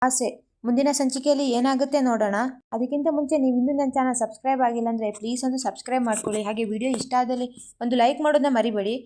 ಆಸೆ. ಮುಂದಿನ ಸಂಚಿಕೆಯಲ್ಲಿ ಏನಾಗುತ್ತೆ ನೋಡೋಣ. ಅದಕ್ಕಿಂತ ಮುಂಚೆ ನೀವು ಇನ್ನೂ ನನ್ನ ಚಾನಲ್ ಸಬ್ಸ್ಕ್ರೈಬ್ ಆಗಿಲ್ಲ ಅಂದರೆ ಪ್ಲೀಸ್ ಒಂದು ಸಬ್ಸ್ಕ್ರೈಬ್ ಮಾಡ್ಕೊಳ್ಳಿ. ಹಾಗೆ ವಿಡಿಯೋ ಇಷ್ಟ ಆದಲ್ಲಿ ಒಂದು ಲೈಕ್ ಮಾಡೋದನ್ನ ಮರಿಬೇಡಿ.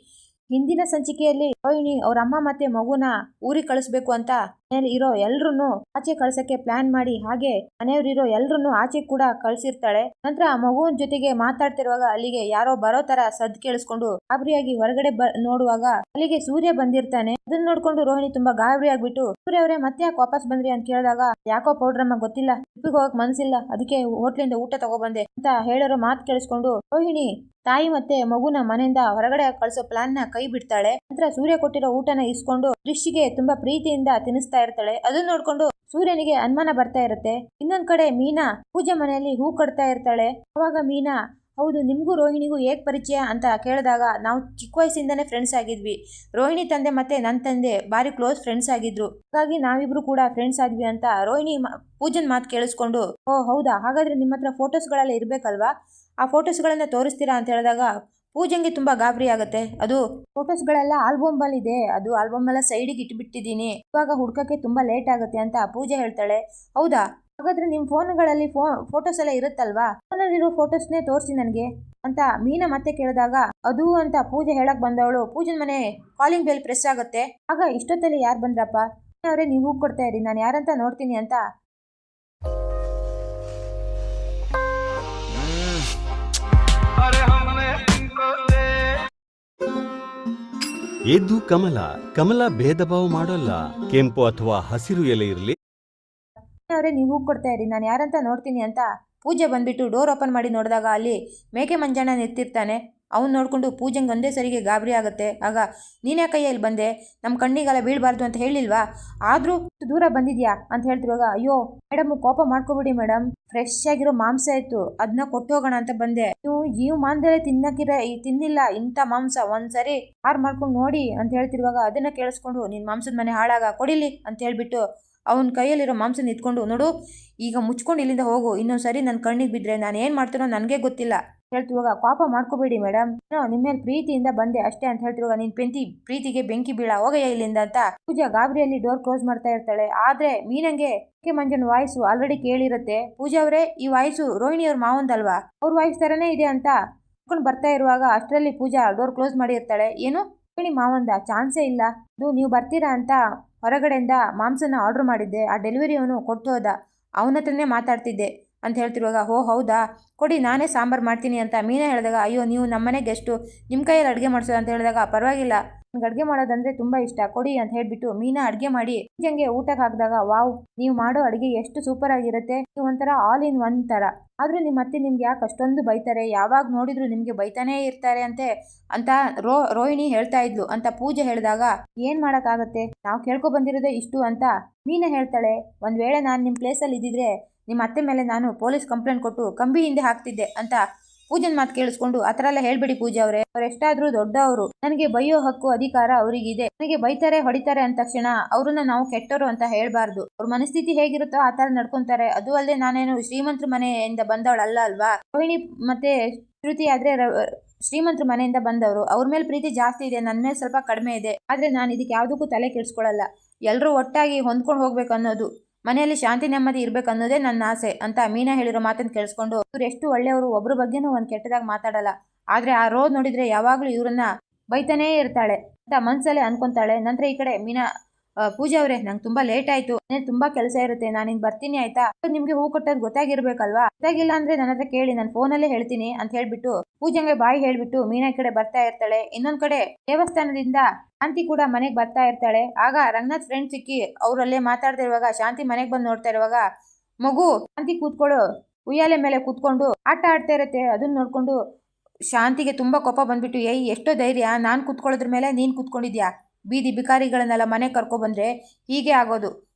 ಹಿಂದಿನ ಸಂಚಿಕೆಯಲ್ಲಿ ರೋಹಿಣಿ ಅವ್ರ ಅಮ್ಮ ಮತ್ತೆ ಮಗುನ ಊರಿಗೆ ಕಳಿಸ್ಬೇಕು ಅಂತ ಮನೆಯಲ್ಲಿ ಇರೋ ಎಲ್ರು ಆಚೆ ಕಳ್ಸಕ್ಕೆ ಪ್ಲಾನ್ ಮಾಡಿ, ಹಾಗೆ ಮನೆಯವ್ರಿರೋ ಎಲ್ರು ಆಚೆ ಕೂಡ ಕಳ್ಸಿರ್ತಾಳೆ. ನಂತರ ಮಗುವಿನ ಜೊತೆಗೆ ಮಾತಾಡ್ತಿರುವಾಗ ಅಲ್ಲಿಗೆ ಯಾರೋ ಬರೋ ತರ ಸದ್ ಕೇಳಿಸ್ಕೊಂಡು ಗಾಬರಿಯಾಗಿ ಹೊರಗಡೆ ನೋಡುವಾಗ ಅಲ್ಲಿಗೆ ಸೂರ್ಯ ಬಂದಿರ್ತಾನೆ. ಅದನ್ನ ನೋಡ್ಕೊಂಡು ರೋಹಿಣಿ ತುಂಬಾ ಗಾಬರಿ ಆಗ್ಬಿಟ್ಟು, ಸೂರ್ಯ ಅವರೇ ಮತ್ತೆ ಯಾಕೆ ವಾಪಸ್ ಬಂದ್ರಿ ಅಂತ ಕೇಳಿದಾಗ, ಯಾಕೋ ಪೌಡ್ರಮ್ಮ ಗೊತ್ತಿಲ್ಲ, ಟ್ರಿಪ್ಪಿಗೆ ಹೋಗಕ್ ಮನ್ಸಿಲ್ಲ, ಅದಕ್ಕೆ ಹೋಟ್ಲಿಂದ ಊಟ ತಗೊಬಂದೆ ಅಂತ ಹೇಳಿರೋ ಮಾತು ಕೇಳಿಸ್ಕೊಂಡು ರೋಹಿಣಿ ತಾಯಿ ಮತ್ತೆ ಮಗುನ ಮನೆಯಿಂದ ಹೊರಗಡೆ ಕಳಿಸೋ ಪ್ಲಾನ್ ನ ಕೈ ಬಿಡ್ತಾಳೆ. ನಂತರ ಸೂರ್ಯ ಕೊಟ್ಟಿರೋ ಊಟನ ಇಸ್ಕೊಂಡು ರಿಷಿಗೆ ತುಂಬಾ ಪ್ರೀತಿಯಿಂದ ತಿನ್ನಿಸ್ತಾ ಇರ್ತಾಳೆ. ಅದನ್ನ ನೋಡ್ಕೊಂಡು ಸೂರ್ಯನಿಗೆ ಅನುಮಾನ ಬರ್ತಾ ಇರುತ್ತೆ. ಇನ್ನೊಂದ್ ಕಡೆ ಮೀನಾ ಪೂಜೆ ಮನೆಯಲ್ಲಿ ಹೂ ಕಟ್ತಾ ಇರ್ತಾಳೆ. ಅವಾಗ ಮೀನಾ, ಹೌದು ನಿಮ್ಗೂ ರೋಹಿಣಿಗೂ ಹೇಗ್ ಪರಿಚಯ ಅಂತ ಕೇಳಿದಾಗ, ನಾವು ಚಿಕ್ಕ ವಯಸ್ಸಿಂದಾನೇ ಫ್ರೆಂಡ್ಸ್ ಆಗಿದ್ವಿ. ರೋಹಿಣಿ ತಂದೆ ಮತ್ತೆ ನನ್ನ ತಂದೆ ಬಾರಿ ಕ್ಲೋಸ್ ಫ್ರೆಂಡ್ಸ್ ಆಗಿದ್ರು, ಹಾಗಾಗಿ ನಾವಿಬ್ರು ಕೂಡ ಫ್ರೆಂಡ್ಸ್ ಆದ್ವಿ ಅಂತ ರೋಹಿಣಿ ಪೂಜನ್ ಮಾತು ಕೇಳಿಸ್ಕೊಂಡು, ಓ ಹೌದಾ, ಹಾಗಾದ್ರೆ ನಿಮ್ಮ ಹತ್ರ ಫೋಟೋಸ್ಗಳೆಲ್ಲ ಇರ್ಬೇಕಲ್ವಾ, ಆ ಫೋಟೋಸ್ಗಳನ್ನ ತೋರಿಸ್ತೀರಾ ಅಂತ ಹೇಳಿದಾಗ ಪೂಜಂಗೆ ತುಂಬಾ ಗಾಬರಿ ಆಗುತ್ತೆ. ಅದು ಫೋಟೋಸ್ಗಳೆಲ್ಲ ಆಲ್ಬಮ್ ಅಲ್ಲಿ ಇದೆ, ಅದು ಆಲ್ಬಮ್ ಎಲ್ಲ ಸೈಡಿಗೆ ಇಟ್ಬಿಟ್ಟಿದ್ದೀನಿ, ಇವಾಗ ಹುಡ್ಕಕ್ಕೆ ತುಂಬಾ ಲೇಟ್ ಆಗುತ್ತೆ ಅಂತ ಪೂಜೆ ಹೇಳ್ತಾಳೆ. ಹೌದಾ, ಹಾಗಾದ್ರೆ ನಿಮ್ ಫೋನ್ಗಳಲ್ಲಿ ಫೋಟೋಸ್ ಎಲ್ಲ ಇರುತ್ತಲ್ವಾ, ಫೋನಲ್ಲಿರೋ ಫೋಟೋಸ್ನೇ ತೋರಿಸಿ ನನಗೆ ಅಂತ ಮೀನಾ ಮತ್ತೆ ಕೇಳಿದಾಗ, ಅದು ಅಂತ ಪೂಜೆ ಹೇಳಕ್ ಬಂದವಳು ಪೂಜನ್ ಮನೆ ಕಾಲಿಂಗ್ ಬೆಲ್ ಪ್ರೆಸ್ ಆಗುತ್ತೆ. ಆಗ ಇಷ್ಟೊತ್ತಲ್ಲಿ ಯಾರು ಬಂದ್ರಪ್ಪ, ಅವರೇ ನೀವು ಹೂ ಕೊಡ್ತಾ ಇರಿ, ನಾನು ಯಾರಂತ ನೋಡ್ತೀನಿ ಅಂತ ಎದ್ದು ಕಮಲ ಕಮಲ ಭೇದ ಭಾವ ಮಾಡೋಲ್ಲ, ಕೆಂಪು ಅಥವಾ ಹಸಿರು ಎಲೆ ಇರಲಿ, ಅವರೇ ನೀವು ಹೂ ಕೊಡ್ತಾ ಇರಿ, ನಾನು ಯಾರಂತ ನೋಡ್ತೀನಿ ಅಂತ ಪೂಜೆ ಬಂದ್ಬಿಟ್ಟು ಡೋರ್ ಓಪನ್ ಮಾಡಿ ನೋಡಿದಾಗ ಅಲ್ಲಿ ಮೇಕೆ ಮಂಜಣ್ಣ ನಿಂತಿರ್ತಾನೆ. ಅವ್ನು ನೋಡ್ಕೊಂಡು ಪೂಜೆಂಗೆ ಒಂದೇ ಸರಿಗೆ ಗಾಬರಿ ಆಗುತ್ತೆ. ಆಗ ನೀನೇ ಕೈಯಲ್ಲಿ ಬಂದೆ, ನಮ್ಮ ಕಣ್ಣಿಗೆಲ್ಲ ಬೀಳಬಾರ್ದು ಅಂತ ಹೇಳಿಲ್ವಾ, ಆದ್ರೂ ದೂರ ಬಂದಿದ್ಯಾ ಅಂತ ಹೇಳ್ತಿರುವಾಗ, ಅಯ್ಯೋ ಮೇಡಮ್ ಕೋಪ ಮಾಡ್ಕೋಬಿಡಿ ಮೇಡಮ್, ಫ್ರೆಶ್ ಆಗಿರೋ ಮಾಂಸ ಇತ್ತು, ಅದನ್ನ ಕೊಟ್ಟು ಹೋಗೋಣ ಅಂತ ಬಂದೆ, ನೀವು ಜೀವಮಾನದಲ್ಲೇ ತಿನ್ನಿಲ್ಲ ಇಂಥ ಮಾಂಸ, ಒಂದ್ಸರಿ ಹಾರ್ ಮಾಡ್ಕೊಂಡು ನೋಡಿ ಅಂತ ಹೇಳ್ತಿರುವಾಗ ಅದನ್ನ ಕೇಳಿಸ್ಕೊಂಡು, ನಿನ್ ಮಾಂಸದ ಮನೆ ಹಾಳಾಗ ಕೊಡಿಲಿ ಅಂತ ಹೇಳ್ಬಿಟ್ಟು ಅವನ ಕೈಯಲ್ಲಿರೋ ಮಾಂಸ ನಿಂತ್ಕೊಂಡು, ನೋಡು ಈಗ ಮುಚ್ಕೊಂಡು ಇಲ್ಲಿಂದ ಹೋಗು, ಇನ್ನೊಂದ್ಸರಿ ನನ್ನ ಕಣ್ಣಿಗೆ ಬಿದ್ದರೆ ನಾನು ಏನು ಮಾಡ್ತೀನೋ ನನಗೆ ಗೊತ್ತಿಲ್ಲ ಹೇಳ್ತಿರುವಾಗ, ಕೋಪ ಮಾಡ್ಕೋಬೇಡಿ ಮೇಡಮ್, ನಿಮ್ಮ ಮೇಲೆ ಪ್ರೀತಿಯಿಂದ ಬಂದೆ ಅಷ್ಟೇ ಅಂತ ಹೇಳ್ತಿರುವಾಗ, ನಿನ್ ಪ್ರೀತಿಗೆ ಬೆಂಕಿ ಬೀಳ, ಹೋಗಯ್ಯ ಇಲ್ಲಿಂದ ಅಂತ ಪೂಜಾ ಗಾಬರಿಯಲ್ಲಿ ಡೋರ್ ಕ್ಲೋಸ್ ಮಾಡ್ತಾ ಇರ್ತಾಳೆ. ಆದ್ರೆ ಮೀನಂಗೆ ಮಂಜನ್ ವಾಯ್ಸು ಆಲ್ರೆಡಿ ಕೇಳಿರುತ್ತೆ. ಪೂಜಾ ಅವರೇ, ಈ ವಾಯ್ಸು ರೋಹಿಣಿ ಅವ್ರ ಮಾವಂದಲ್ವಾ, ಅವ್ರ ವಾಯ್ಸ್ ತರನೇ ಇದೆ ಅಂತ ಬರ್ತಾ ಇರುವಾಗ ಅಷ್ಟರಲ್ಲಿ ಪೂಜಾ ಡೋರ್ ಕ್ಲೋಸ್ ಮಾಡಿರ್ತಾಳೆ. ಏನು ರೋಹಿಣಿ ಮಾವಂದ, ಚಾನ್ಸೇ ಇಲ್ಲ, ಅದು ನೀವು ಬರ್ತೀರಾ ಅಂತ ಹೊರಗಡೆಯಿಂದ ಮಾಂಸನ ಆರ್ಡರ್ ಮಾಡಿದ್ದೆ, ಆ ಡೆಲಿವರಿ ಅವನು ಕೊಟ್ಟು ಹೋದ, ಅವನ ಹತ್ರನೇ ಮಾತಾಡ್ತಿದ್ದೆ ಅಂತ ಹೇಳ್ತಿರುವಾಗ, ಓ ಹೌದಾ, ಕೊಡಿ ನಾನೇ ಸಾಂಬಾರು ಮಾಡ್ತೀನಿ ಅಂತ ಮೀನಾ ಹೇಳಿದಾಗ, ಅಯ್ಯೋ ನೀವು ನಮ್ಮನೆ ಗೆಸ್ಟು, ನಿಮ್ಮ ಕೈಯಲ್ಲಿ ಅಡುಗೆ ಮಾಡಿಸೋದು ಅಂತ ಹೇಳಿದಾಗ, ಪರವಾಗಿಲ್ಲ ನನಗೆ ಅಡುಗೆ ಮಾಡೋದಂದ್ರೆ ತುಂಬಾ ಇಷ್ಟ, ಕೊಡಿ ಅಂತ ಹೇಳ್ಬಿಟ್ಟು ಮೀನಾ ಅಡುಗೆ ಮಾಡಿ ಪೂಜಂಗೆ ಊಟಕ್ಕೆ ಹಾಕಿದಾಗ, ವಾವ್ ನೀವು ಮಾಡೋ ಅಡುಗೆ ಎಷ್ಟು ಸೂಪರ್ ಆಗಿರುತ್ತೆ, ನೀವು ಒಂಥರ ಆಲ್ ಇನ್ ಒನ್ ತರ, ಆದ್ರೂ ನಿಮ್ಮ ಅತ್ತೆ ನಿಮ್ಗೆ ಯಾಕೆ ಅಷ್ಟೊಂದು ಬೈತಾರೆ, ಯಾವಾಗ ನೋಡಿದ್ರು ನಿಮ್ಗೆ ಬೈತಾನೇ ಇರ್ತಾರೆ ಅಂತ ರೋಹಿಣಿ ಹೇಳ್ತಾ ಇದ್ಲು ಅಂತ ಪೂಜೆ ಹೇಳಿದಾಗ, ಏನ್ ಮಾಡಕ್ಕಾಗತ್ತೆ, ನಾವು ಕೇಳ್ಕೊ ಬಂದಿರೋದೇ ಇಷ್ಟು ಅಂತ ಮೀನಾ ಹೇಳ್ತಾಳೆ. ಒಂದ್ ವೇಳೆ ನಾನು ನಿಮ್ಮ ಪ್ಲೇಸಲ್ಲಿ ಇದ್ದಿದ್ರೆ ನಿಮ್ಮ ಅತ್ತೆ ಮೇಲೆ ನಾನು ಪೊಲೀಸ್ ಕಂಪ್ಲೇಂಟ್ ಕೊಟ್ಟು ಕಂಬಿ ಹಿಂದೆ ಹಾಕ್ತಿದ್ದೆ ಅಂತ ಪೂಜನ್ ಮಾತು ಕೇಳಿಸ್ಕೊಂಡು, ಆ ಥರ ಎಲ್ಲ ಹೇಳ್ಬೇಡಿ ಪೂಜಾ ಅವರೇ, ಅವರೆಷ್ಟಾದ್ರೂ ದೊಡ್ಡವರು, ನನಗೆ ಬೈಯೋ ಹಕ್ಕು ಅಧಿಕಾರ ಅವರಿಗಿದೆ, ನನಗೆ ಬೈತಾರೆ ಹೊಡಿತಾರೆ ಅಂದ ತಕ್ಷಣ ಅವ್ರನ್ನ ನಾವು ಕೆಟ್ಟವರು ಅಂತ ಹೇಳ್ಬಾರ್ದು, ಅವ್ರ ಮನಸ್ಥಿತಿ ಹೇಗಿರುತ್ತೋ ಆ ತರ ನಡ್ಕೊಂತಾರೆ. ಅದು ಅಲ್ಲದೆ ನಾನೇನು ಶ್ರೀಮಂತರ ಮನೆಯಿಂದ ಬಂದವಳಲ್ಲ ಅಲ್ವಾ, ರೋಹಿಣಿ ಮತ್ತೆ ಶ್ರುತಿ ಆದ್ರೆ ಶ್ರೀಮಂತರ ಮನೆಯಿಂದ ಬಂದವರು, ಅವ್ರ ಮೇಲೆ ಪ್ರೀತಿ ಜಾಸ್ತಿ ಇದೆ, ನನ್ನ ಮೇಲೆ ಸ್ವಲ್ಪ ಕಡಿಮೆ ಇದೆ, ಆದ್ರೆ ನಾನು ಇದಕ್ಕೆ ಯಾವುದಕ್ಕೂ ತಲೆ ಕೆಡಿಸ್ಕೊಳ್ಳಲ್ಲ, ಎಲ್ಲರೂ ಒಟ್ಟಾಗಿ ಹೊಂದ್ಕೊಂಡು ಹೋಗ್ಬೇಕು ಅನ್ನೋದು, ಮನೆಯಲ್ಲಿ ಶಾಂತಿ ನೆಮ್ಮದಿ ಇರ್ಬೇಕು ಅನ್ನೋದೇ ನನ್ನ ಆಸೆ ಅಂತ ಮೀನಾ ಹೇಳಿರೋ ಮಾತನ್ನು ಕೇಳಿಸ್ಕೊಂಡು, ಇವ್ರು ಎಷ್ಟು ಒಳ್ಳೆಯವರು, ಒಬ್ರ ಬಗ್ಗೆನೂ ಒಂದ್ ಕೆಟ್ಟದಾಗ ಮಾತಾಡಲ್ಲ, ಆದ್ರೆ ಆ ರೋದ್ ನೋಡಿದ್ರೆ ಯಾವಾಗ್ಲೂ ಇವ್ರನ್ನ ಬೈತಾನೇ ಇರ್ತಾಳೆ ಅಂತ ಮನ್ಸಲ್ಲೇ ಅನ್ಕೊಂತಾಳೆ. ನಂತರ ಈ ಕಡೆ ಮೀನಾ, ಪೂಜಾ ಅವರೇ ನಂಗೆ ತುಂಬಾ ಲೇಟ್ ಆಯ್ತು, ತುಂಬಾ ಕೆಲಸ ಇರುತ್ತೆ, ನಾನು ಇನ್ ಬರ್ತೀನಿ ಆಯ್ತಾ, ನಿಮ್ಗೆ ಹೂ ಕೊಟ್ಟದ್ ಗೊತ್ತಾಗಿರ್ಬೇಕಲ್ವಾ, ಗೊತ್ತಾಗಿಲ್ಲ ಅಂದ್ರೆ ನನ್ನ ಹತ್ರ ಕೇಳಿ, ನಾನು ಫೋನಲ್ಲೇ ಹೇಳ್ತೀನಿ ಅಂತ ಹೇಳ್ಬಿಟ್ಟು ಪೂಜಂಗೆ ಬಾಯಿ ಹೇಳ್ಬಿಟ್ಟು ಮೀನಾ ಕಡೆ ಬರ್ತಾ ಇರ್ತಾಳೆ. ಇನ್ನೊಂದ್ ಕಡೆ ದೇವಸ್ಥಾನದಿಂದ ಶಾಂತಿ ಕೂಡ ಮನೆಗೆ ಬರ್ತಾ ಇರ್ತಾಳೆ. ಆಗ ರಂಗನಾಥ್ ಫ್ರೆಂಡ್ ಸಿಕ್ಕಿ ಅವ್ರಲ್ಲೇ ಮಾತಾಡ್ತಾ ಇರುವಾಗ ಶಾಂತಿ ಮನೆಗೆ ಬಂದು ನೋಡ್ತಾ ಇರುವಾಗ, ಮಗು ಶಾಂತಿ ಕೂತ್ಕೊಳ್ಳು, ಉಯ್ಯಾಲೆ ಮೇಲೆ ಕೂತ್ಕೊಂಡು ಆಟ ಆಡ್ತಾ ಇರತ್ತೆ, ಅದನ್ನ ನೋಡ್ಕೊಂಡು ಶಾಂತಿಗೆ ತುಂಬಾ ಕೋಪ ಬಂದ್ಬಿಟ್ಟು, ಏಯ್ ಎಷ್ಟೋ ಧೈರ್ಯ, ನಾನ್ ಕೂತ್ಕೊಳ್ಳೋದ್ರ ಮೇಲೆ ನೀನ್ ಕೂತ್ಕೊಂಡಿದ್ಯಾ, ಬೀದಿ ಬಿಕಾರಿಗಳನ್ನೆಲ್ಲ ಮನೆ ಕರ್ಕೊ ಬಂದ್ರೆ ಹೀಗೆ ಆಗೋದು,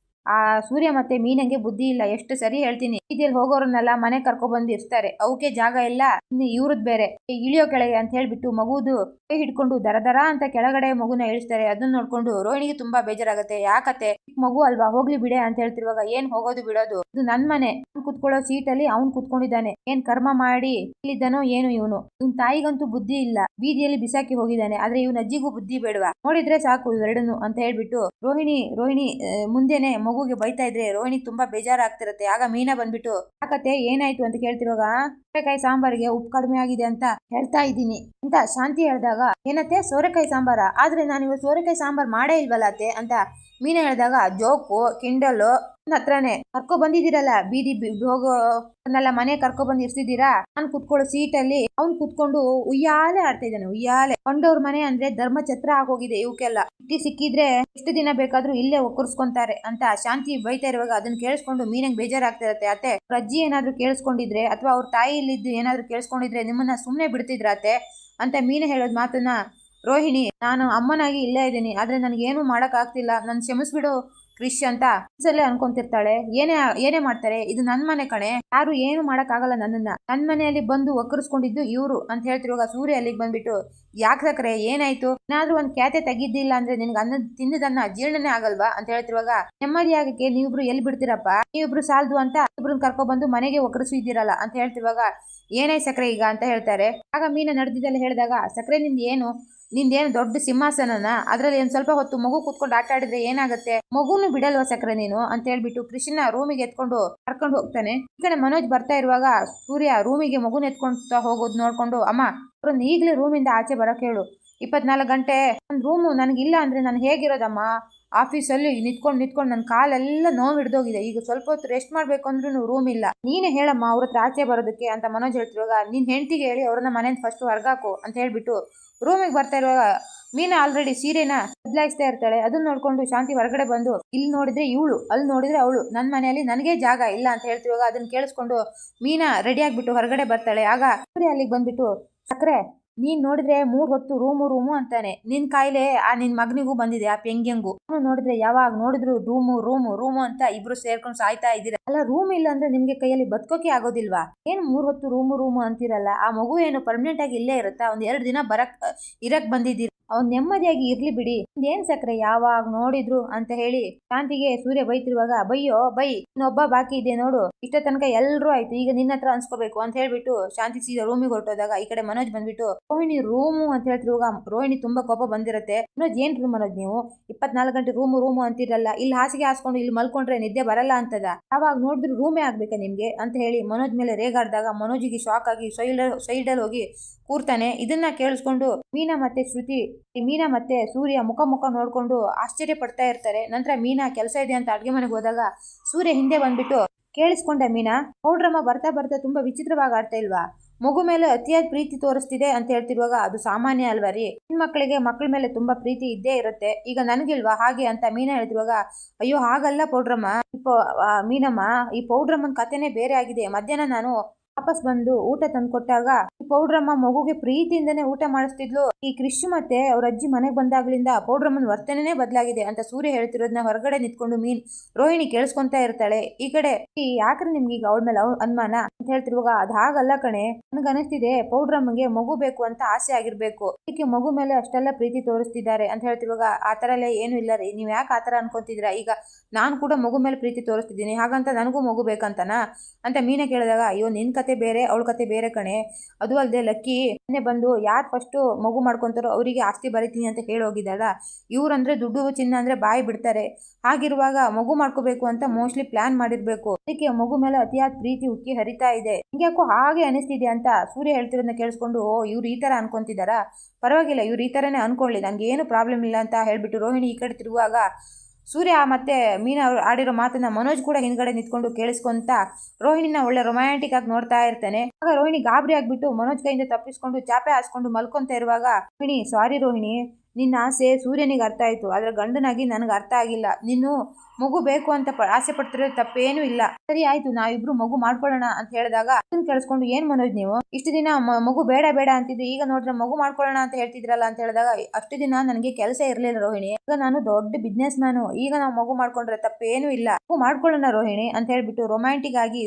ಆ ಸೂರ್ಯ ಮತ್ತೆ ಮೀನಂಗೆ ಬುದ್ಧಿ ಇಲ್ಲ, ಎಷ್ಟು ಸರಿ ಹೇಳ್ತೀನಿ, ಬೀದಿಯಲ್ಲಿ ಹೋಗೋರನ್ನೆಲ್ಲ ಮನೆ ಕರ್ಕೊ ಬಂದು ಇರ್ತಾರೆ, ಅವಕ್ಕೆ ಜಾಗ ಇಲ್ಲ, ಇನ್ನು ಇವ್ರದ್ ಬೇರೆ, ಇಳಿಯೋ ಕೆಳಗೆ ಅಂತ ಹೇಳ್ಬಿಟ್ಟು ಮಗುದು ಕೈ ಹಿಡ್ಕೊಂಡು ದರ ಅಂತ ಕೆಳಗಡೆ ಮಗುನ ಇಳಿಸ್ತಾರೆ. ಅದನ್ನ ನೋಡ್ಕೊಂಡು ರೋಹಿಣಿಗೆ ತುಂಬಾ ಬೇಜಾರಾಗತ್ತೆ. ಯಾಕತ್ತೆ ಮಗು ಅಲ್ವಾ, ಹೋಗ್ಲಿ ಬಿಡೆ ಅಂತ ಹೇಳ್ತಿರುವಾಗ, ಏನ್ ಹೋಗೋದು ಬಿಡೋದು, ಇದು ನನ್ ಮನೆ, ಕುತ್ಕೊಳ್ಳೋ ಸೀಟಲ್ಲಿ ಅವ್ನ್ ಕುತ್ಕೊಂಡಿದ್ದಾನೆ, ಏನ್ ಕರ್ಮ ಮಾಡಿ ಇಲ್ಲಿದ್ದಾನೋ ಏನು ಇವನು, ಇವ್ನ ತಾಯಿಗಂತೂ ಬುದ್ಧಿ ಇಲ್ಲ, ಬೀದಿಯಲ್ಲಿ ಬಿಸಾಕಿ ಹೋಗಿದ್ದಾನೆ, ಆದ್ರೆ ಇವನ ಅಜ್ಜಿಗೂ ಬುದ್ಧಿ ಬೇಡವಾ, ನೋಡಿದ್ರೆ ಸಾಕು ಇವೆರಡನ್ನು ಅಂತ ಹೇಳ್ಬಿಟ್ಟು ರೋಹಿಣಿ ಮುಂದೆನೆ ಮಗುಗೆ ಬೈತಾ ಇದ್ರೆ ರೋಹಿಣಿಗೆ ತುಂಬಾ ಬೇಜಾರಾಗ್ತಿರತ್ತೆ. ಆಗ ಮೀನಾ ಬಂದ್ಬಿಟ್ಟು ಯಾಕತ್ತೆ ಏನಾಯ್ತು ಅಂತ ಕೇಳ್ತಿರುವಾಗ ಸೋರೆಕಾಯಿ ಸಾಂಬಾರಿಗೆ ಉಪ್ಪು ಕಡಿಮೆ ಆಗಿದೆ ಅಂತ ಹೇಳ್ತಾ ಇದ್ದೀನಿ ಅಂತ ಶಾಂತಿ ಹೇಳಿದಾಗ, ಏನತ್ತೆ ಸೋರೆಕಾಯಿ ಸಾಂಬಾರ? ಆದ್ರೆ ನಾನು ಇವತ್ತು ಸೋರೆಕಾಯಿ ಸಾಂಬಾರ್ ಮಾಡೇ ಇಲ್ವಲ್ಲ ಅತ್ತೆ ಅಂತ ಮೀನಾ ಹೇಳಿದಾಗ, ಜೋಕು ಕಿಂಡಲು ಹತ್ರನೇ ಕರ್ಕೊ ಬಂದಿದ್ದೀರಲ್ಲ, ಬೀದಿ ಹೋಗೋನೆಲ್ಲ ಮನೆ ಕರ್ಕೊ ಬಂದು ಇರ್ಸಿದ್ದೀರಾ. ನಾನ್ ಕುತ್ಕೊಳ್ಳೋ ಸೀಟಲ್ಲಿ ಅವ್ನ್ ಕುತ್ಕೊಂಡು ಉಯ್ಯಾಲೆ ಆಡ್ತಾ ಇದ್ದಾನೆ. ಉಯ್ಯಾಲೆ ಕೊಂಡವ್ರ ಮನೆ ಅಂದ್ರೆ ಧರ್ಮ ಛತ್ರ ಆಗೋಗಿದೆ ಇವಕ್ಕೆಲ್ಲ. ಸಿಕ್ಕಿದ್ರೆ ಎಷ್ಟು ದಿನ ಬೇಕಾದ್ರೂ ಇಲ್ಲೇ ಒಕ್ಕರ್ಸ್ಕೊಂತಾರೆ ಅಂತ ಶಾಂತಿ ಬೈತಾ ಇರುವಾಗ ಅದನ್ನ ಕೇಳಿಸ್ಕೊಂಡು ಮೀನಂಗ್ ಬೇಜಾರಾಗ್ತಾ ಇರತ್ತೆ. ಅತ್ತೆ ಅವ್ರ ಅಜ್ಜಿ ಏನಾದ್ರು ಕೇಳಿಸ್ಕೊಂಡಿದ್ರೆ ಅಥವಾ ಅವ್ರ ತಾಯಿ ಇಲ್ಲಿದ್ದು ಏನಾದ್ರು ಕೇಳಿಸ್ಕೊಂಡಿದ್ರೆ ನಿಮ್ಮನ್ನ ಸುಮ್ನೆ ಬಿಡ್ತಿದ್ರ ಅತ್ತೆ ಅಂತ ಮೀನ ಹೇಳೋದ್ ಮಾತನ್ನ ರೋಹಿಣಿ, ನಾನು ಅಮ್ಮನಾಗಿ ಇಲ್ಲೇ ಇದ್ದೀನಿ, ಆದ್ರೆ ನನ್ಗೇನು ಮಾಡಕ್ ಆಗ್ತಿಲ್ಲ, ನನ್ ಕ್ಷಮಿಸ್ಬಿಡು ಕ್ರಿಶ್ ಅಂತ ಮನ್ಸಲ್ಲೇ ಅನ್ಕೊಂತಿರ್ತಾಳೆ. ಏನೇ ಮಾಡ್ತಾರೆ, ಇದು ನನ್ ಮನೆ ಕಣೆ, ಯಾರು ಏನು ಮಾಡಕ್ ಆಗಲ್ಲ ನನ್ನನ್ನ. ನನ್ ಮನೆಯಲ್ಲಿ ಬಂದು ಒಕ್ಕರ್ಸ್ಕೊಂಡಿದ್ದು ಇವ್ರು ಅಂತ ಹೇಳ್ತಿರುವಾಗ ಸೂರ್ಯ ಅಲ್ಲಿಗೆ ಬಂದ್ಬಿಟ್ಟು, ಯಾಕೆ ಸಕ್ರೆ ಏನಾಯ್ತು? ಏನಾದ್ರೂ ಒಂದ್ ಕ್ಯಾತೆ ತೆಗಿದ್ದಿಲ್ಲ ಅಂದ್ರೆ ನಿನ್ಗೆ ಅನ್ನ ತಿನ್ನದನ್ನ ಜೀರ್ಣನೇ ಆಗಲ್ವಾ ಅಂತ ಹೇಳ್ತಿರುವಾಗ, ನೆಮ್ಮದಿಯಾಗಕ್ಕೆ ನೀವಿಬ್ರು ಎಲ್ಲಿ ಬಿಡ್ತೀರಪ್ಪ, ನೀವಿಬ್ರು ಸಾಲ್ದು ಅಂತ ಇಬ್ರನ್ನ ಕರ್ಕೊ ಬಂದು ಮನೆಗೆ ಒಕ್ಕರಿಸಿದ್ದೀರಲ್ಲ ಅಂತ ಹೇಳ್ತಿರುವಾಗ, ಏನಾಯ್ತು ಸಕ್ರೆ ಈಗ ಅಂತ ಹೇಳ್ತಾರೆ. ಆಗ ಮೀನ ನಡೆದಿದ್ದೆಲ್ಲ ಹೇಳಿದಾಗ, ಸಕ್ರೆ ನಿಂದೇನು ದೊಡ್ಡ ಸಿಂಹಾಸನನ, ಅದ್ರಲ್ಲಿ ಒಂದ್ ಸ್ವಲ್ಪ ಹೊತ್ತು ಮಗು ಕೂತ್ಕೊಂಡು ಆಟ ಆಡಿದ್ರೆ ಏನಾಗುತ್ತೆ? ಮಗುನು ಬಿಡಲ್ವಾ ಸಕ್ರೆ ನೀನು ಅಂತ ಹೇಳ್ಬಿಟ್ಟು ಕೃಷ್ಣ ರೂಮಿಗೆ ಎತ್ಕೊಂಡು ಕರ್ಕೊಂಡು ಹೋಗ್ತಾನೆ. ಈ ಕಡೆ ಮನೋಜ್ ಬರ್ತಾ ಇರುವಾಗ ಸೂರ್ಯ ರೂಮಿಗೆ ಮಗುನ ಎತ್ಕೊಂತ ಹೋಗೋದು ನೋಡ್ಕೊಂಡು, ಅಮ್ಮ ಅವ್ರನ್ನ ಈಗಲೇ ರೂಮಿಂದ ಆಚೆ ಬರಕ್ ಹೇಳು, 24 ಗಂಟೆ ಒಂದ್ ರೂಮು ನನಗಿಲ್ಲ ಅಂದ್ರೆ ನಾನು ಹೇಗಿರೋದಮ್ಮ? ಆಫೀಸಲ್ಲಿ ನಿಂತ್ಕೊಂಡು ನನ್ನ ಕಾಲೆಲ್ಲ ನೋವು ಹಿಡ್ದೋಗಿದೆ, ಈಗ ಸ್ವಲ್ಪ ಹೊತ್ತು ರೆಸ್ಟ್ ಮಾಡ್ಬೇಕು ಅಂದ್ರೂ ರೂಮ್ ಇಲ್ಲ, ನೀನೇ ಹೇಳಮ್ಮ ಅವ್ರ ಹತ್ರ ಆಚೆ ಬರೋದಕ್ಕೆ ಅಂತ ಮನೋಜ್ ಹೇಳ್ತಿರುವಾಗ, ನಿನ್ ಹೆಂಡತಿಗೆ ಹೇಳಿ ಅವ್ರನ್ನ ಮನೆಯಿಂದ ಫಸ್ಟ್ ಹೊರಗಾಕು ಅಂತ ಹೇಳ್ಬಿಟ್ಟು ರೂಮಿಗೆ ಬರ್ತಾ ಇರುವಾಗ ಮೀನಾ ಆಲ್ರೆಡಿ ಸೀರೆನ ಬದಲಾಯಿಸ್ತಾ ಇರ್ತಾಳೆ. ಅದನ್ನ ನೋಡ್ಕೊಂಡು ಶಾಂತಿ ಹೊರಗಡೆ ಬಂದು, ಇಲ್ಲಿ ನೋಡಿದ್ರೆ ಇವಳು, ಅಲ್ಲಿ ನೋಡಿದ್ರೆ ಅವಳು, ನನ್ನ ಮನೆಯಲ್ಲಿ ನನಗೆ ಜಾಗ ಇಲ್ಲ ಅಂತ ಹೇಳ್ತಿರುವಾಗ ಅದನ್ನ ಕೇಳಿಸ್ಕೊಂಡು ಮೀನಾ ರೆಡಿ ಆಗ್ಬಿಟ್ಟು ಹೊರಗಡೆ ಬರ್ತಾಳೆ. ಆಗ ಸೂರ್ಯ ಅಲ್ಲಿಗೆ ಬಂದ್ಬಿಟ್ಟು, ಸಕ್ರೆ ನೀನ್ ನೋಡಿದ್ರೆ 3 ಹೊತ್ತು ರೂಮು ಅಂತಾನೆ, ನಿನ್ ಕಾಯಿಲೆ ಆ ನಿನ್ ಮಗನಿಗೂ ಬಂದಿದೆ, ಆ ಪೆಂಗ್ಯಂಗು. ಅವನು ನೋಡಿದ್ರೆ ಯಾವಾಗ ನೋಡಿದ್ರು ರೂಮು ಅಂತ ಇಬ್ರು ಸೇರ್ಕೊಂಡು ಸಾಯ್ತಾ ಇದ್ದೀರಾ. ಅಲ್ಲ ರೂಮ್ ಇಲ್ಲ ಅಂದ್ರೆ ನಿಮ್ಗೆ ಕೈಯಲ್ಲಿ ಬದುಕೋಕೆ ಆಗೋದಿಲ್ವಾ? ಏನ್ 3 ಹೊತ್ತು ರೂಮು ಅಂತೀರಲ್ಲ, ಆ ಮಗು ಏನು ಪರ್ಮನೆಂಟ್ ಆಗಿ ಇಲ್ಲೇ ಇರುತ್ತಾ? ಒಂದ್ 2 ದಿನ ಇರಕ್ ಬಂದಿದ್ದೀರಿ, ಅವ್ನ್ ನೆಮ್ಮದಿಯಾಗಿ ಇರ್ಲಿ ಬಿಡಿ, ಏನ್ ಸಕ್ರೆ ಯಾವಾಗ ನೋಡಿದ್ರು ಅಂತ ಹೇಳಿ ಶಾಂತಿಗೆ ಸೂರ್ಯ ಬೈತಿರುವಾಗ, ಬೈ ಇನ್ನೊಬ್ಬ ಬಾಕಿ ಇದೆ ನೋಡು, ಇಷ್ಟ ತನಕ ಎಲ್ರೂ ಆಯ್ತು, ಈಗ ನಿನ್ನ ಹತ್ರ ಅನ್ಸ್ಕೋಬೇಕು ಅಂತ ಹೇಳ್ಬಿಟ್ಟು ಶಾಂತಿ ಸೀದಾ ರೂಮಿಗೆ ಹೊರಟೋದಾಗ ಈ ಕಡೆ ಮನೋಜ್ ಬಂದ್ಬಿಟ್ಟು ರೋಹಿಣಿ ರೂಮು ಅಂತ ಹೇಳ್ತಿರುವಾಗ ರೋಹಿಣಿ ತುಂಬಾ ಕೋಪ ಬಂದಿರತ್ತೆ. ಮನೋಜ್ ಏನ್ ಮನೋಜ್ ನೀವು 24 ಗಂಟೆ ರೂಮು ಅಂತಿರಲ್ಲ, ಇಲ್ಲಿ ಹಾಸಿಗೆ ಹಾಸ್ಕೊಂಡು ಇಲ್ಲಿ ಮಲ್ಕೊಂಡ್ರೆ ನಿದ್ದೆ ಬರಲ್ಲ ಅಂತದ, ಯಾವಾಗ ನೋಡಿದ್ರು ರೂಮೇ ಆಗ್ಬೇಕಾ ನಿಮ್ಗೆ ಅಂತ ಹೇಳಿ ಮನೋಜ್ ಮೇಲೆ ರೇಗಾಡ್ದಾಗ ಮನೋಜಿಗೆ ಶಾಕ್ ಆಗಿ ಸೈಡಲ್ಲಿ ಹೋಗಿ ಕೂರ್ತಾನೆ. ಇದನ್ನ ಕೇಳಿಸ್ಕೊಂಡು ಮೀನಾ ಮತ್ತೆ ಸೂರ್ಯ ಮುಖ ನೋಡ್ಕೊಂಡು ಆಶ್ಚರ್ಯ ಪಡ್ತಾ ಇರ್ತಾರೆ. ನಂತರ ಮೀನಾ ಕೆಲಸ ಇದೆ ಅಂತ ಅಡ್ಗೆ ಮನೆಗೆ ಹೋದಾಗ ಸೂರ್ಯ ಹಿಂದೆ ಬಂದ್ಬಿಟ್ಟು, ಕೇಳಿಸ್ಕೊಂಡೆ ಮೀನಾ, ಪೌಡ್ರಮ್ಮ ಬರ್ತಾ ತುಂಬಾ ವಿಚಿತ್ರವಾಗಿ ಆಡ್ತಾ ಇಲ್ವಾ? ಮಗು ಮೇಲೆ ಅತಿಯಾದ ಪ್ರೀತಿ ತೋರಿಸ್ತಿದೆ ಅಂತ ಹೇಳ್ತಿರುವಾಗ, ಅದು ಸಾಮಾನ್ಯ ಅಲ್ವಾ ರೀ, ಹೆಣ್ಮಕ್ಳಿಗೆ ಮಕ್ಳ ಮೇಲೆ ತುಂಬಾ ಪ್ರೀತಿ ಇದ್ದೇ ಇರುತ್ತೆ, ಈಗ ನನ್ಗಿಲ್ವಾ ಹಾಗೆ ಅಂತ ಮೀನಾ ಹೇಳ್ತಿರುವಾಗ, ಅಯ್ಯೋ ಹಾಗಲ್ಲ ಪೌಡ್ರಮ್ಮ, ಮೀನಮ್ಮ, ಈ ಪೌಡ್ರಮ್ಮನ ಕಥೆನೇ ಬೇರೆ ಆಗಿದೆ. ಮಧ್ಯಾಹ್ನ ನಾನು ವಾಪಸ್ ಬಂದು ಊಟ ತಂದ್ಕೊಟ್ಟಾಗ ಈ ಪೌಡ್ರಮ್ಮ ಮಗುಗೆ ಪ್ರೀತಿಯಿಂದನೇ ಊಟ ಮಾಡಿಸ್ತಿದ್ಲು, ಈ ಕ್ರಿಶ್ ಮತ್ತೆ ಅವ್ರ ಅಜ್ಜಿ ಮನೆಗೆ ಬಂದಾಗ್ಲಿಂದ ಪೌಡ್ರಮ್ಮನ ವರ್ತನೆನೇ ಬದಲಾಗಿದೆ ಅಂತ ಸೂರ್ಯ ಹೇಳ್ತಿರೋದನ್ನ ಹೊರಗಡೆ ನಿಂತ್ಕೊಂಡು ರೋಹಿಣಿ ಕೇಳಿಸ್ಕೊಂತಾ ಇರ್ತಾಳೆ. ಈ ಕಡೆ ಯಾಕ್ರೆ ನಿಮ್ಗೆ ಈಗ ಅವಳ ಮೇಲೆ ಅನುಮಾನ ಅಂತ ಹೇಳ್ತಿರುವಾಗ, ಅದ್ ಹಾಗಲ್ಲ ಕಣೆ, ನನ್ಗ ಅನಿಸ್ತಿದೆ ಪೌಡ್ರಮ್ಮಗೆ ಮಗು ಬೇಕು ಅಂತ ಆಸೆ ಆಗಿರ್ಬೇಕು, ಅದಕ್ಕೆ ಮಗು ಮೇಲೆ ಅಷ್ಟೆಲ್ಲ ಪ್ರೀತಿ ತೋರಿಸ್ತಿದ್ದಾರೆ ಅಂತ ಹೇಳ್ತಿರುವಾಗ, ಆತರ ಎಲ್ಲ ಏನು ಇಲ್ಲ ರೀ, ನೀವ್ ಯಾಕೆ ಆತರ ಅನ್ಕೊಂತಿದ್ದೀರಾ? ಈಗ ನಾನು ಕೂಡ ಮಗು ಮೇಲೆ ಪ್ರೀತಿ ತೋರಿಸ್ತಿದ್ದೀನಿ, ಹಾಗಂತ ನನಗೂ ಮಗು ಬೇಕಂತನಾ ಅಂತ ಮೀನಾ ಕೇಳಿದಾಗ, ಅಯ್ಯೋ ನಿನ್ ಕತೆ ಬೇರೆ ಅವಳ ಕತೆ ಬೇರೆ ಕಣೆ, ಅದು ಅಲ್ಲದೆ ಲಕ್ಕಿ ಮೊನ್ನೆ ಬಂದು ಯಾರು ಫಸ್ಟ್ ಮಗು ಮಾಡ್ಕೊಂತಾರೋ ಅವರಿಗೆ ಆಸ್ತಿ ಬರೀತೀನಿ ಅಂತ ಹೇಳಿ ಹೋಗಿದ್ದಾಳ, ಇವ್ರಂದ್ರೆ ದುಡ್ಡು ಚಿನ್ನ ಅಂದ್ರೆ ಬಾಯಿ ಬಿಡ್ತಾರೆ, ಹಾಗಿರುವಾಗ ಮಗು ಮಾಡ್ಕೋಬೇಕು ಅಂತ ಮೋಸ್ಟ್ಲಿ ಪ್ಲಾನ್ ಮಾಡಿರ್ಬೇಕು, ಅದಕ್ಕೆ ಮಗು ಮೇಲೆ ಅತಿಯಾದ ಪ್ರೀತಿ ಉಕ್ಕಿ ಹರಿತಾ ಇದೆ, ಹಿಂಗ್ಯಾಕೋ ಹಾಗೆ ಅನಿಸ್ತಿದೆ ಅಂತ ಸೂರ್ಯ ಹೇಳ್ತಿರೋದನ್ನ ಕೇಳಿಸ್ಕೊಂಡು, ಇವ್ರು ಈ ತರ ಅನ್ಕೊಂತಿದಾರಾ, ಪರವಾಗಿಲ್ಲ ಇವ್ರು ಈ ತರನೇ ಅನ್ಕೊಳ್ಳಿ, ನಂಗೆ ಏನು ಪ್ರಾಬ್ಲಮ್ ಇಲ್ಲ ಅಂತ ಹೇಳ್ಬಿಟ್ಟು ರೋಹಿಣಿ ಈ ಕಡೆ ತಿರುಗುವಾಗ ಸೂರ್ಯ ಮತ್ತೆ ಮೀನಾ ಆಡಿರೋ ಮಾತನ್ನ ಮನೋಜ್ ಕೂಡ ಹಿಂದ್ಗಡೆ ನಿಂತ್ಕೊಂಡು ಕೇಳಿಸ್ಕೊಂತ ರೋಹಿಣಿನ ಒಳ್ಳೆ ರೊಮ್ಯಾಂಟಿಕ್ ಆಗಿ ನೋಡ್ತಾ ಇರ್ತಾನೆ. ಆಗ ರೋಹಿಣಿ ಗಾಬರಿ ಆಗ್ಬಿಟ್ಟು ಮನೋಜ್ ಕೈಯಿಂದ ತಪ್ಪಿಸ್ಕೊಂಡು ಚಾಪೆ ಹಾಸ್ಕೊಂಡು ಮಲ್ಕೊಂತ ಇರುವಾಗ, ರೋಹಿಣಿ ಸಾರಿ ರೋಹಿಣಿ, ನಿನ್ನ ಆಸೆ ಸೂರ್ಯನಿಗೆ ಅರ್ಥ ಆಯ್ತು, ಆದ್ರೆ ಗಂಡನಾಗಿ ನನಗೆ ಅರ್ಥ ಆಗಿಲ್ಲ, ನೀನು ಮಗು ಬೇಕು ಅಂತ ಆಸೆ ಪಡ್ತಿರೋದು ತಪ್ಪೇನು ಇಲ್ಲ, ಸರಿ ಆಯ್ತು ನಾವಿಬ್ರು ಮಗು ಮಾಡ್ಕೊಳ್ಳೋಣ ಅಂತ ಹೇಳಿದಾಗ ಅದನ್ನ ಕೇಳಿಸ್ಕೊಂಡು, ಏನ್ ಮನೋಜ್ ನೀವು ಇಷ್ಟು ದಿನ ಮಗು ಬೇಡ ಅಂತಿದ್ದು, ಈಗ ನೋಡಿದ್ರೆ ಮಗು ಮಾಡ್ಕೊಳ್ಳೋಣ ಅಂತ ಹೇಳ್ತಿದ್ರಲ್ಲ ಅಂತ ಹೇಳಿದಾಗ, ಅಷ್ಟು ದಿನ ನನಗೆ ಕೆಲಸ ಇರ್ಲಿಲ್ಲ ರೋಹಿಣಿ, ಈಗ ನಾನು ದೊಡ್ಡ ಬಿಸ್ನೆಸ್ ಮ್ಯಾನು, ಈಗ ನಾವು ಮಗು ಮಾಡ್ಕೊಂಡ್ರೆ ತಪ್ಪೇನು ಇಲ್ಲ, ಮಗು ಮಾಡ್ಕೊಳ್ಳೋಣ ರೋಹಿಣಿ ಅಂತ ಹೇಳ್ಬಿಟ್ಟು ರೊಮ್ಯಾಂಟಿಕ್ ಆಗಿ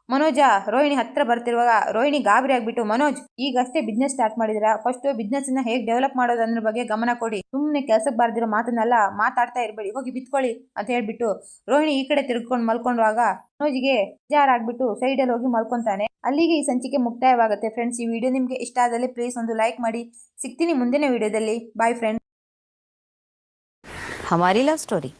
ಮನೋಜ ರೋಹಿಣಿ ಹತ್ರ ಬರ್ತಿರುವಾಗ ರೋಹಿಣಿ ಗಾಬರಿ ಆಗ್ಬಿಟ್ಟು, ಮನೋಜ್ ಈಗಷ್ಟೇ ಬಿಸ್ನೆಸ್ ಸ್ಟಾರ್ಟ್ ಮಾಡಿದಿರಾ, ಫಸ್ಟ್ ಬಿಸ್ನೆಸ್ ನ ಹೇಗೆ ಡೆವಲಪ್ ಮಾಡೋದು ಅನ್ನೋ ಬಗ್ಗೆ ಗಮನ ಕೊಡಿ, ಸುಮ್ಮನೆ ಕೆಲಸಕ್ಕೆ ಬಾರ್ದಿರೋ ಮಾತನ್ನೆಲ್ಲ ಮಾತಾಡ್ತಾ ಇರ್ಬೇಡಿ, ಹೋಗಿ ಬಿತ್ಕೊಳ್ಳಿ ಅಂತ ಹೇಳ್ಬಿಟ್ಟು ರೋಹಿಣಿ ಈ ಕಡೆ ತಿರ್ಕೊಂಡು ಮಲ್ಕೊಂಡಾಗ ಮನೋಜ್ಗೆ ಬೇಜಾರಾಗ್ಬಿಟ್ಟು ಸೈಡಲ್ಲಿ ಹೋಗಿ ಮಲ್ಕೊಂತಾನೆ. ಅಲ್ಲಿಗೆ ಈ ಸಂಚಿಕೆ ಮುಕ್ತಾಯವಾಗುತ್ತೆ ಫ್ರೆಂಡ್ಸ್. ಈ ವಿಡಿಯೋ ನಿಮ್ಗೆ ಇಷ್ಟ ಆದಲ್ಲಿ ಪ್ಲೀಸ್ ಒಂದು ಲೈಕ್ ಮಾಡಿ. ಸಿಗ್ತೀನಿ ಮುಂದಿನ ವಿಡಿಯೋದಲ್ಲಿ. Bye friends. हमारी लव स्टोरी।